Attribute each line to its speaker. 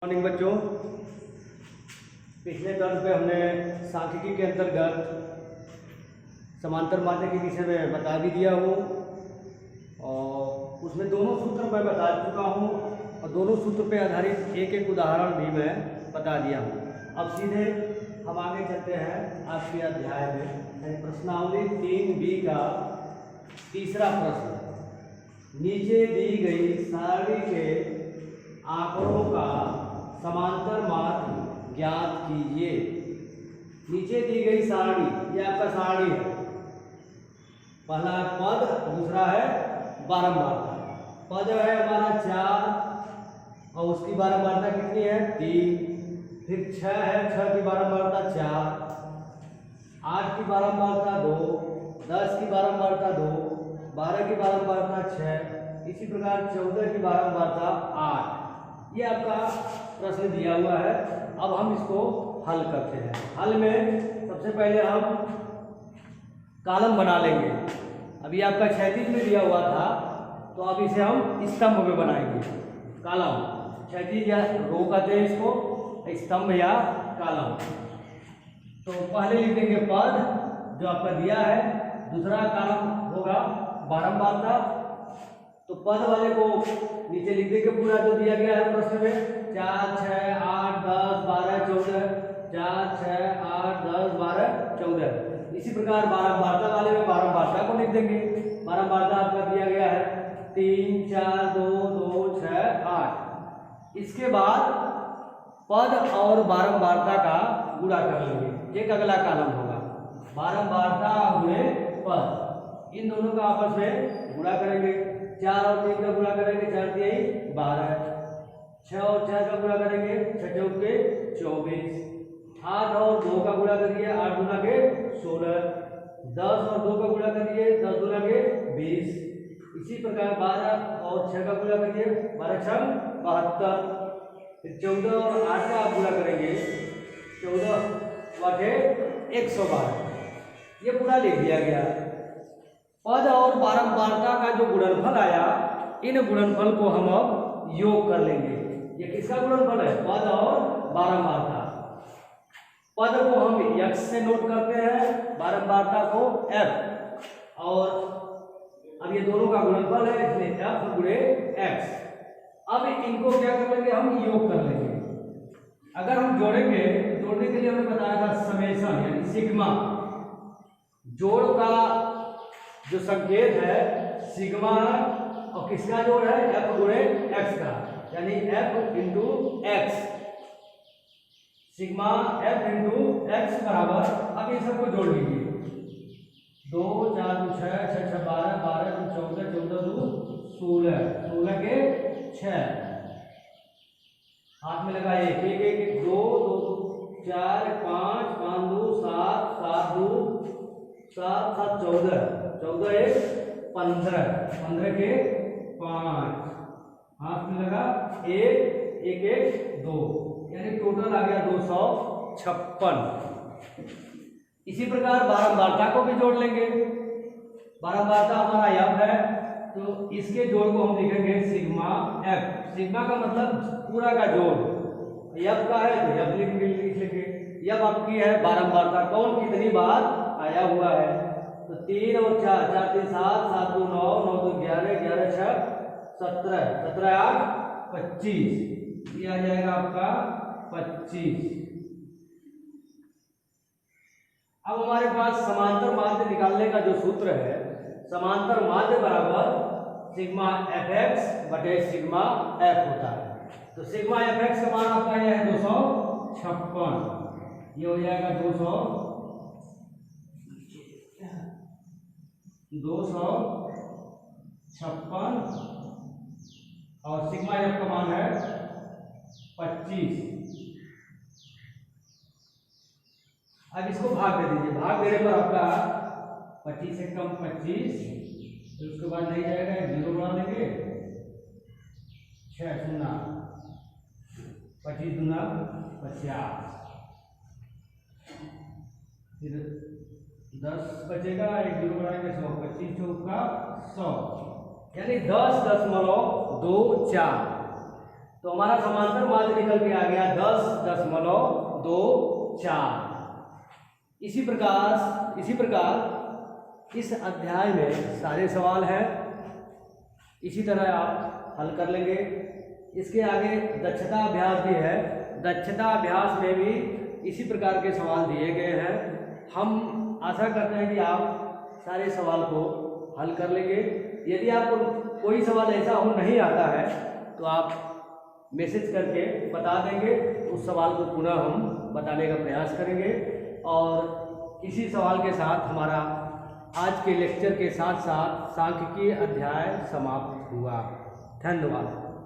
Speaker 1: Morning बच्चों, पिछले दर्स में हमने सांख्यिकी के अंतर्गत समांतर माध्य के विषय में बता भी दिया हूँ और उसमें दोनों सूत्र मैं बता चुका हूँ और दोनों सूत्र पे आधारित एक एक उदाहरण भी मैं बता दिया हूँ। अब सीधे हम आगे चलते हैं आज के अध्याय में। प्रश्नावली 3B का तीसरा प्रश्न, नीचे दी गई सारणी के आंकड़ों का समांतर माध्य ज्ञात कीजिए। नीचे दी गई सारणी, ये आपका सारणी है। पहला है पद, दूसरा है बारंबारता। पद है हमारा 4 और उसकी बारंबारता कितनी है 3। फिर 6 है, 6 की बारंबारता 4, 8 की बारंबारता 2, 10 की बारंबारता 2, 12 की बारंबारता 6, इसी प्रकार 14 की बारंबारता 8। ये आपका प्रश्न दिया हुआ है। अब हम इसको हल करते हैं। हल में सबसे पहले हम कॉलम बना लेंगे। अभी आपका क्षैतिज में दिया हुआ था तो अब इसे हम स्तंभ में बनाएंगे। कॉलम, क्षैतिज या रो कहते हैं इसको, स्तंभ या कॉलम। तो पहले लिख देंगे पद जो आपका दिया है, दूसरा कॉलम होगा बारंबारता। तो पद वाले को नीचे लिख देंगे पूरा जो दिया गया है प्रश्न में, 4, 6, 8, 10, 12, 14, 4, 6, 8, 10, 12, 14। इसी प्रकार बारंबारता वाले में बारंबारता को लिख देंगे। बारंबारता आपका दिया गया है 3, 4, 2, 2, 6, 8। इसके बाद पद और बारंबारता का गुणा कर लेंगे। एक अगला कॉलम होगा बारंबारता गुणे पद, इन दोनों का आपस में गुणा करेंगे। 4 और 3 का गुणा करेंगे, 4 3 12, 6 और 4 का गुणा करेंगे, 6 चौके 24, 8 और 2 का गुणा करिए, 8 गुना के 16, 10 और 2 का गुणा करिए, 10 गुना के 20। इसी प्रकार 12 और 6 का गुणा करिए, 12 6 72। फिर 14 और 8 का आप गुणा करेंगे, 14 बटे 112। ये पूरा लिख दिया गया। पद और बारंबारता का जो गुणनफल आया, इन गुणनफल को हम अब योग कर लेंगे। ये किसका गुणनफल है? पद और बारंबारता। पद को हम x से नोट करते हैं, बारंबारता को f, और अब ये दोनों का गुणनफल है इसलिए f गुणे x। अब इनको क्या कर लेंगे? हम योग कर लेंगे। अगर हम जोड़ेंगे, जोड़ने के लिए हमने बताया था समेशन यानी सिग्मा। जोड़ का जो संकेत है सिग्मा, और किसका जोड़ है? f गुणे x का, यानी f into x. Sigma f into x बराबर, अब इन सबको जोड़ लीजिए। 2 4 2 6 6 6 12 12 2 14 14 2 16 16 के 6, हाथ में लगा 1 1 1 2 2 4 5 5 2 7 7 2 7 7 14 14 1 15 15 के 5, हाथ में लगा 1 1 1 2, यानी टोटल आ गया 256। इसी प्रकार बारंबारता को भी जोड़ लेंगे। बारंबारता हमारा f है, तो इसके जोड़ को हम लिखेंगे सिग्मा f। सिग्मा का मतलब पूरा का जोड़, f का है तो f लिख लेंगे। f आपकी है बारंबारता, कौन कितनी बार आया हुआ है। तो 3 और 4, 4 3 7, 7 2 9, 9 2 11, 11 6 17, 17 8 25, ये आ जाएगा आपका 25। अब हमारे पास समांतर माध्य निकालने का जो सूत्र है, समांतर माध्य बराबर सिग्मा fx बटे सिग्मा f होता है। तो सिग्मा fx का मान आपका यह है 256, ये हो जाएगा 256, और सिग्मा f का मान है 25। अब इसको भाग दे दीजिए। भाग देने पर आपका 25 से कम 25, तो उसके बाद नहीं जाएगा, 0 बना देंगे, 6 0 25 दूना 50, फिर 10 बचेगा, 1 0 बनाएंगे 100, 25 चौका 100, यानी 10.24। तो हमारा समांतर माध्य निकल के आ गया 10.24। इसी प्रकार इस अध्याय में सारे सवाल हैं, इसी तरह आप हल कर लेंगे। इसके आगे दक्षता अभ्यास भी है, दक्षता अभ्यास में भी इसी प्रकार के सवाल दिए गए हैं। हम आशा करते हैं कि आप सारे सवाल को हल कर लेंगे। यदि आपको कोई सवाल ऐसा हो नहीं आता है तो आप मैसेज करके बता देंगे, उस सवाल को पुनः हम बताने का प्रयास करेंगे। और इसी सवाल के साथ हमारा आज के लेक्चर के साथ साथ सांख्यिकी अध्याय समाप्त हुआ। धन्यवाद।